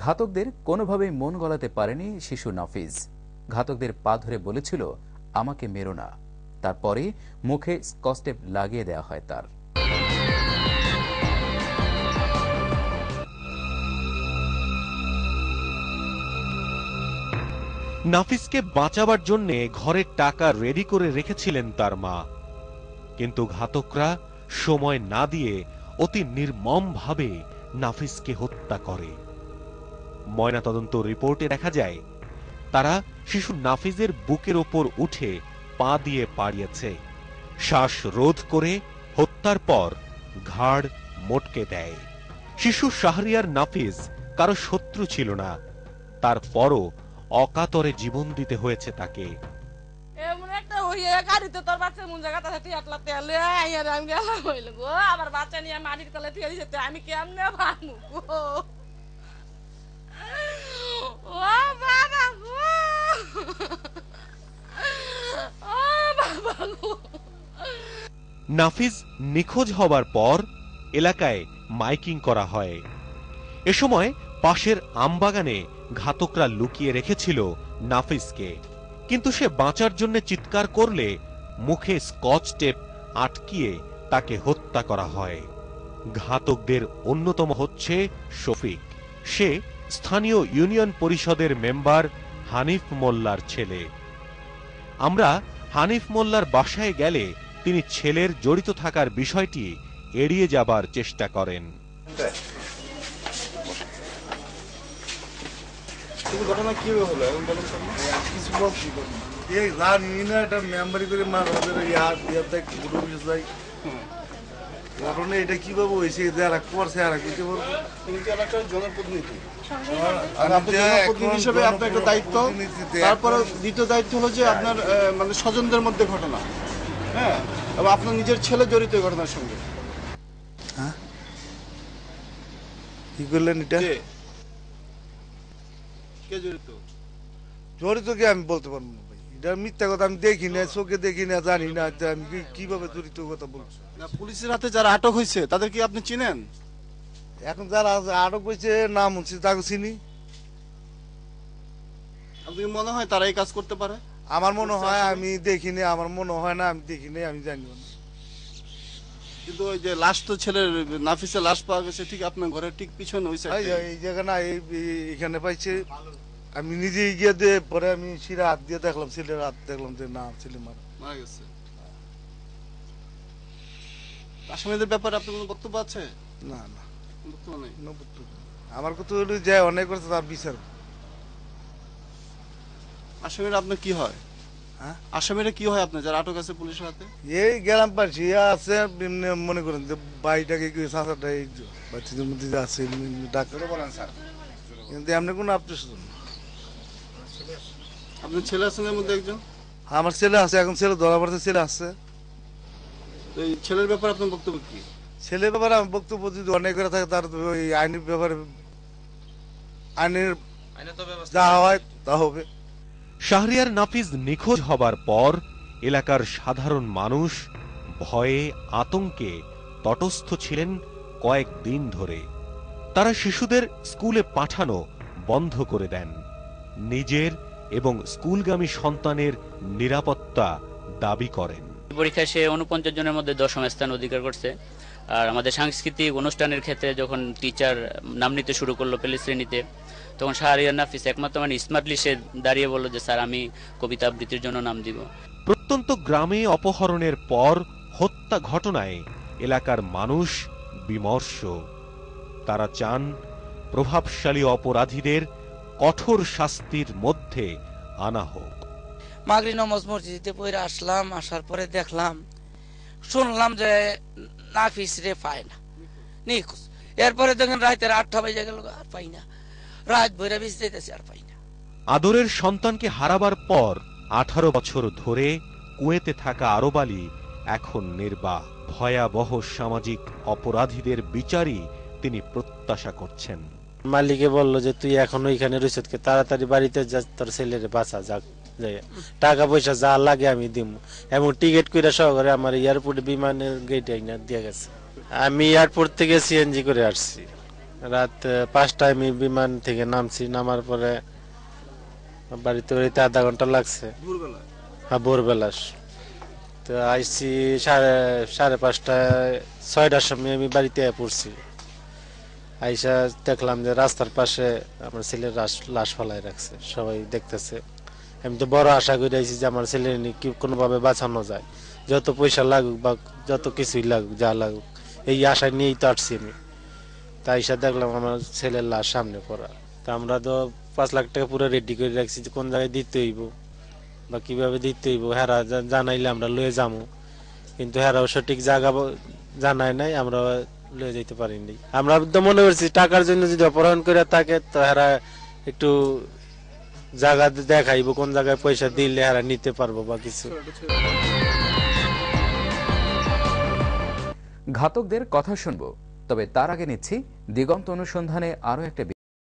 ঘাতকদের কোনোভাবেই মন গলাতে পারেনি শিশু নাফিজ। ঘাতকদের পা ধরে বলেছিল, আমাকে মেরো না। তারপরে মুখে স্কচ টেপ লাগিয়ে দেওয়া হয় তার। নাফিজকে বাঁচাবার জন্য ঘরের টাকা রেডি করে রেখেছিলেন তার মা, কিন্তু ঘাতকরা সময় না দিয়ে অতি নির্মমভাবে নাফিজকে হত্যা করে। ময়নাতদন্ত রিপোর্টে দেখা যায়, তারা শিশু নাফিজের বুকের ওপর উঠে পা দিয়ে পাড়িয়েছে। শ্বাস রোধ করে হত্যার পর ঘাড় মোটকে দেয়। শিশু শাহরিয়ার নাফিজ কারো শত্রু ছিল না, তারপরও অকাতরে জীবন দিতে হয়েছে তাকে। নাফিজ নিখোঁজ হবার পর এলাকায় মাইকিং করা হয়। এ সময় পাশের আমবাগানে ঘাতকরা লুকিয়ে রেখেছিল নাফিজকে, কিন্তু সে বাঁচার জন্য চিৎকার করলে মুখে স্কচ টেপ আটকিয়ে তাকে হত্যা করা হয়। ঘাতকদের অন্যতম হচ্ছে শফিক। সে স্থানীয় ইউনিয়ন পরিষদের মেম্বার হানিফ মোল্লার ছেলে। আমরা হানিফ মোল্লার বাসায় গেলে তিনি ছেলের জড়িত থাকার বিষয়টি এড়িয়ে যাবার চেষ্টা করেন। ঘটনা কিভাবে হলো এখন বলেন তো? কিছু বলছি এই জানি না, এটা মেম্বারি করে আমাদের ঘটনা এটা কিভাবে হয়েছে, যারা করছে আর কিছু বলবো। তুমি কি এলাকার জনপ্রতিনিধি, জনপ্রতিনিধি হিসেবে আপনার একটা দায়িত্ব, তারপরে দ্বিতীয় দায়িত্ব হলো যে আপনার মানে স্বজনদের মধ্যে ঘটনা, হ্যাঁ, এবং আপনার নিজের ছেলে জড়িত এই ঘটনার সঙ্গে। হ্যাঁ কি করলেন এটা? জড়িত কি আমি বলতে পারবো না ভাই, এটা মিথ্যা কথা। আমি দেখি না, চোখে দেখি না, জানি না আমি কিভাবে জড়িত কথা বলছি। পুলিশের হাতে যারা আটক হয়েছে তাদের কি আপনি চিনেন? এখন যারা আটক হয়েছে নাম হচ্ছে তাকে চিনি। আপনি মনে হয় তারা এই কাজ করতে পারে? আমার মনে হয়, আমি দেখিনি, আমার মনে হয় না, আমি দেখিনি, আমি জানি না। কিন্তু ওই যে লাশ তো ছেলের নাফিসের লাশ পাওয়া গেছে ঠিক আপনার ঘরের ঠিক পিছনে ওই সাইডে, এই জায়গা এখানে পাইছে। আমি নিজে গিয়ে দিয়ে পরে আমি শিরা হাত দিয়ে দেখলাম, ছেলের হাত দেখলাম যে না, ছেলে মারা গেছে। আসামিদের ব্যাপারে আপনার কোনো বক্তব্য আছে? না না, বক্তব্য নেই। আমার কথা হলো যে অনেক করছে তার বিচার। আসামিরা আপনার কি হয়? আসামিরা কি হয় আপনার যারা আটক আছে পুলিশের হাতে? এই গ্রাম পাশে আছে, মনে করেন যে বাড়িটাকে চাচাটা এই বাচ্চাদের মধ্যে আছে ডাক্তার বলেন স্যার, কিন্তু এমনি কোনো আপডেট না। আপনার ছেলে আছে এর মধ্যে একজন? আমার ছেলে আছে, এখন ছেলে ধরা পড়ছে, ছেলে আছে। এই ছেলের ব্যাপারে আপনার বক্তব্য কি? ছেলের ব্যাপারে আমার বক্তব্য যদি অনেক করে থাকে তার ওই আইনের ব্যাপারে আইনের যা হয় তা হবে। শাহরিয়ার নাফিজ নিখোঁজ হবার পর এলাকার সাধারণ মানুষ ভয়ে আতঙ্কে তটস্থ ছিলেন কয়েকদিন ধরে। তারা শিশুদের স্কুলে পাঠানো বন্ধ করে দেন, নিজের এবং স্কুলগামী সন্তানের নিরাপত্তা দাবি করেন। পরীক্ষায় সে 49 জনের মধ্যে 10ম স্থান অধিকার করছে। আর আমাদের সাংস্কৃতিক অনুষ্ঠানের ক্ষেত্রে যখন টিচার নাম নিতে শুরু করলো প্লে শ্রেণীতে, তখন শাহরিয়ার নাফিস একমাত্র মানে স্মার্টলি সে দাঁড়িয়ে বলল যে স্যার আমি কবিতা আবৃত্তির জন্য নাম দিব। প্রত্যন্ত গ্রামে অপহরণের পর হত্যা ঘটনায় এলাকার মানুষ বিমর্ষ। তারা চান প্রভাবশালী অপরাধীদের কঠোর শাস্তির মধ্যে আনা হোক। মাগরিব নামাজ মসজিদে পড়ে আসলাম, আসার পরে দেখলাম শুনলাম যে নাফিস রে পায় না, নিখোঁজ। এরপরে দেখেন রাতের 8টা বেজে গেল, আর পাই না, রাত ভরে ভিজতেছে, আর পাই না। আদরের সন্তানকে হারাবার পর 18 বছর ধরে কুয়েতে থাকা আরব আলী এখন নির্বাক। ভয়াবহ সামাজিক অপরাধীদের বিচারই তিনি প্রত্যাশা করছেন। মালিকে বলল যে তুই এখন ওইখানে রইছত, তাড়াতাড়ি বাড়িতে যা, তোর ছেলের বাঁচা যাক, টাকা পয়সা যা লাগে আমি দিব, এবং টিকিট কইরা সহকারে আমার এয়ারপোর্টে বিমানের গেটে আইনা দিয়ে গেছে। আমি এয়ারপোর্ট থেকে সিএনজি করে আসছি। রাত 5টায় আমি বিমান থেকে নামছি, নামার পরে বাড়িতে বাড়িতে আধা ঘন্টা লাগছে। ভোরবেলা? হ্যাঁ, ভোরবেলা। তো আইসি সাড়ে 5টায়, 6টার সময় আমি বাড়িতে পড়ছি। আইসা দেখলাম যে রাস্তার পাশে আমার ছেলের লাশ ফেলায় রাখছে, সবাই দেখতেছে। আমি তো বড় আশা করে আইছি যে আমার ছেলে কি কোনোভাবে বাঁচানো যায়, যত পয়সা লাগুক বা যত কিছুই লাগুক, যা লাগুক, এই আশা নিয়েই তো আসছি আমি। তাই আইসা দেখলাম আমার ছেলের লাশ সামনে পড়া। তা আমরা তো 5 লাখ টাকা পুরো রেডি করে রাখছি যে কোন জায়গায় দিতে হইব বা কিভাবে দিতে হইব, হেরা জানাইলে আমরা লয়ে যাবো। কিন্তু হেরাও সঠিক জায়গা জানায় নাই, আমরা লয়ে যেতে পারিনি। আমরা তো মনে করছি টাকার জন্য যদি অপহরণ করে থাকে তো হেরা একটু জায়গা দেখাইব, কোন জায়গায় পয়সা দিলে হেরা নিতে পারবো বা কিছু। ঘাতকদের কথা শুনবো, তবে তার আগে নিচ্ছি দিগন্ত অনুসন্ধানে আরো একটা